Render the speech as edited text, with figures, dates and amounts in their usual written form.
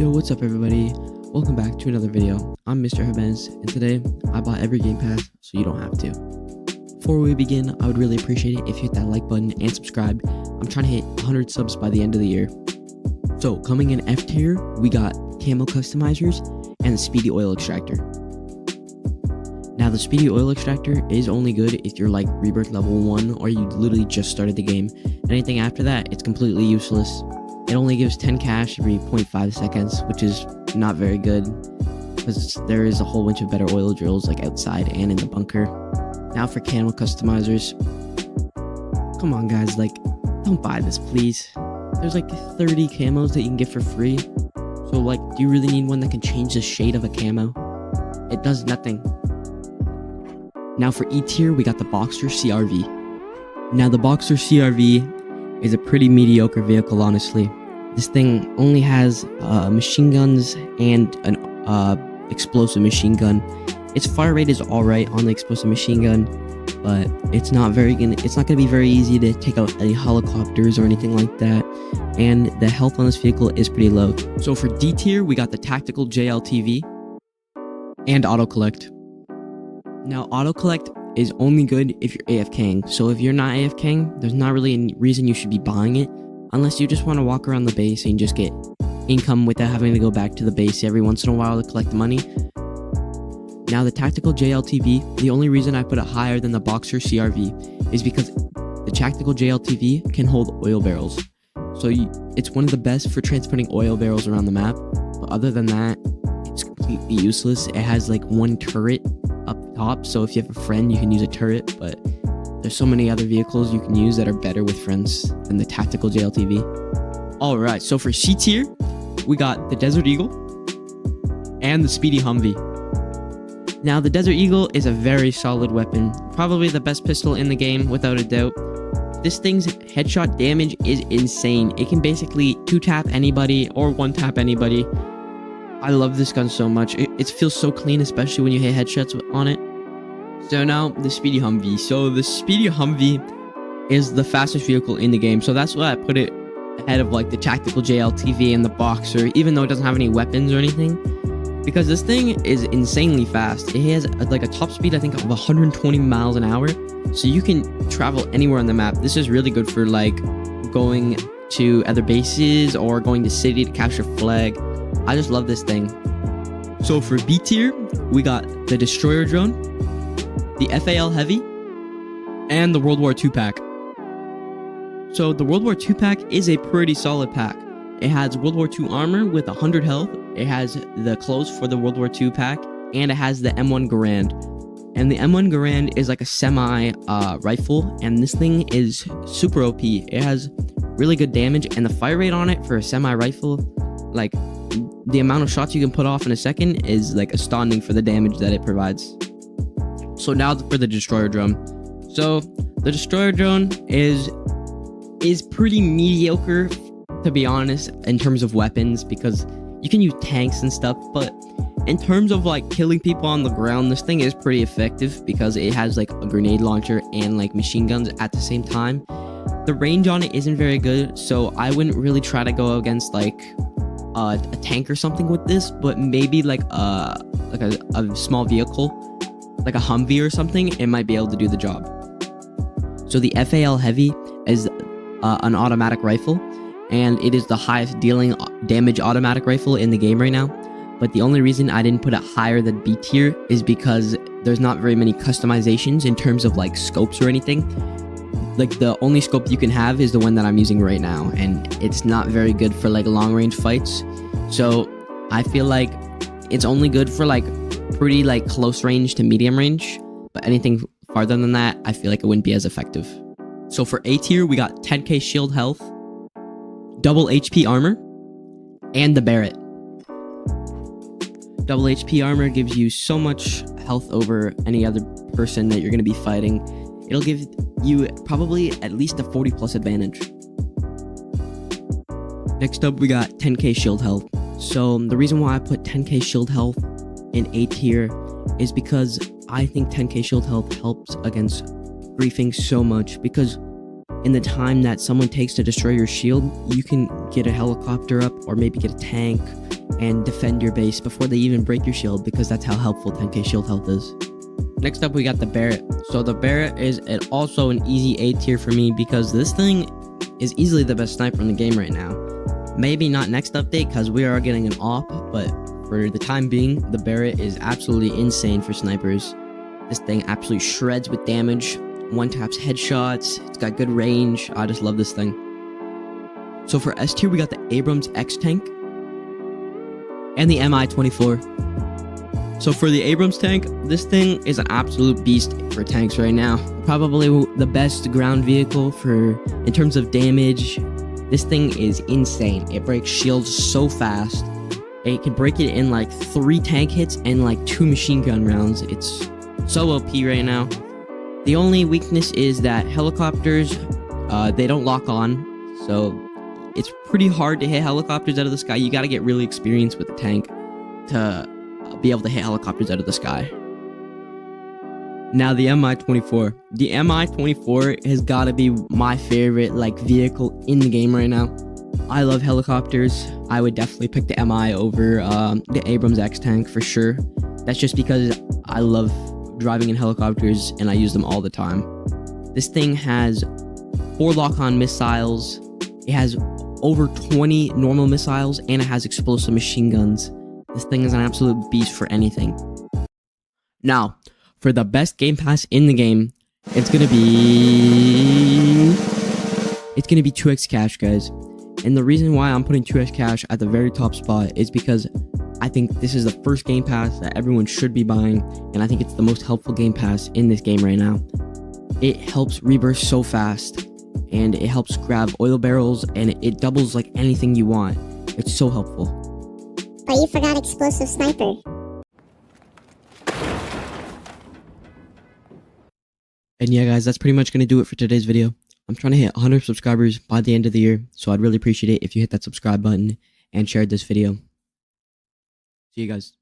Yo, what's up everybody? Welcome back to another video. I'm Mr. Habez, and today I bought every Game Pass so you don't have to. Before we begin, I would really appreciate it if you hit that like button and subscribe. I'm trying to hit 100 subs by the end of the year. So, coming in F tier, we got Camo Customizers and the Speedy Oil Extractor. Now, the Speedy Oil Extractor is only good if you're like Rebirth level 1 or you literally just started the game. Anything after that, it's completely useless. It only gives 10 cash every 0.5 seconds, which is not very good because there is a whole bunch of better oil drills like outside and in the bunker. Now for Camo Customizers. Come on guys, like, don't buy this please. There's like 30 camos that you can get for free. So like, do you really need one that can change the shade of a camo? It does nothing. Now for E tier, we got the Boxer CRV. Now the Boxer CRV is a pretty mediocre vehicle, honestly. This thing only has machine guns and an explosive machine gun. Its fire rate is alright on the explosive machine gun, but it's not gonna be very easy to take out any helicopters or anything like that. And the health on this vehicle is pretty low. So for D tier, we got the Tactical JLTV and Auto Collect. Now Auto Collect is only good if you're AFKing. So if you're not AFKing, there's not really any reason you should be buying it, unless you just want to walk around the base and just get income without having to go back to the base every once in a while to collect money. Now the Tactical JLTV, the only reason I put it higher than the Boxer CRV is because the Tactical JLTV can hold oil barrels. So it's one of the best for transporting oil barrels around the map, but other than that, it's completely useless. It has like one turret up top, so if you have a friend you can use a turret, but there's so many other vehicles you can use that are better with friends than the Tactical JLTV. Alright, so for C tier, we got the Desert Eagle and the Speedy Humvee. Now the Desert Eagle is a very solid weapon, probably the best pistol in the game without a doubt. This thing's headshot damage is insane. It can basically 2-tap anybody or 1-tap anybody. I love this gun so much. It feels so clean, especially when you hit headshots on it. So now, the Speedy Humvee. So the Speedy Humvee is the fastest vehicle in the game. So that's why I put it ahead of like the Tactical JLTV and the Boxer, even though it doesn't have any weapons or anything. Because this thing is insanely fast. It has like a top speed, I think, of 120 miles an hour. So you can travel anywhere on the map. This is really good for like going to other bases or going to city to capture flag. I just love this thing. So for B tier, we got the Destroyer Drone, the FAL Heavy, and the World War II pack. So the World War II pack is a pretty solid pack. It has World War II armor with 100 health. It has the clothes for the World War II pack, and it has the M1 Garand. And the M1 Garand is like a semi rifle, and this thing is super OP. It has really good damage, and the fire rate on it for a semi rifle, like the amount of shots you can put off in a second, is like astounding for the damage that it provides. So now for the Destroyer Drone. So the Destroyer Drone is pretty mediocre, to be honest, in terms of weapons, because you can use tanks and stuff, but in terms of like killing people on the ground, this thing is pretty effective because it has like a grenade launcher and like machine guns at the same time. The range on it isn't very good, so I wouldn't really try to go against like a tank or something with this, but maybe like a small vehicle, like a Humvee or something, it might be able to do the job. So the FAL Heavy is an automatic rifle, and it is the highest dealing damage automatic rifle in the game right now. But the only reason I didn't put it higher than B tier is because there's not very many customizations in terms of like scopes or anything. Like the only scope you can have is the one that I'm using right now, and it's not very good for like long range fights. So I feel like it's only good for like pretty like close range to medium range, but anything farther than that, I feel like it wouldn't be as effective. So for A tier, we got 10k shield health, double HP armor, and the Barrett. Double HP armor gives you so much health over any other person that you're going to be fighting. It'll give you probably at least a 40 plus advantage. Next up, we got 10k shield health. So the reason why I put 10k shield health in A tier is because I think 10k shield health helps against griefing so much, because in the time that someone takes to destroy your shield, you can get a helicopter up or maybe get a tank and defend your base before they even break your shield, because that's how helpful 10k shield health is. Next up, we got the Barret. So the Barret is also an easy A tier for me, because this thing is easily the best sniper in the game right now. Maybe not next update, because we are getting an AWP, but for the time being, the Barret is absolutely insane for snipers. This thing absolutely shreds with damage, one taps headshots, it's got good range. I just love this thing. So for S tier, we got the Abrams X tank and the MI-24. So for the Abrams tank, this thing is an absolute beast for tanks right now. Probably the best ground vehicle in terms of damage. This thing is insane. It breaks shields so fast. It can break it in like 3 tank hits and like 2 machine gun rounds. It's so OP right now. The only weakness is that helicopters, they don't lock on. So it's pretty hard to hit helicopters out of the sky. You got to get really experienced with the tank to be able to hit helicopters out of the sky. Now the MI-24. The MI-24 has got to be my favorite vehicle in the game right now. I love helicopters. I would definitely pick the MI over the Abrams X tank for sure. That's just because I love driving in helicopters and I use them all the time. This thing has 4 lock-on missiles. It has over 20 normal missiles, and it has explosive machine guns. This thing is an absolute beast for anything. Now, for the best game pass in the game, it's gonna be 2x cash, guys. And the reason why I'm putting 2x cash at the very top spot is because I think this is the first game pass that everyone should be buying, and I think it's the most helpful game pass in this game right now. It helps reburst so fast, and it helps grab oil barrels, and it doubles like anything you want. It's so helpful. But you forgot explosive sniper. And yeah, guys, that's pretty much going to do it for today's video. I'm trying to hit 100 subscribers by the end of the year, so I'd really appreciate it if you hit that subscribe button and shared this video. See you guys.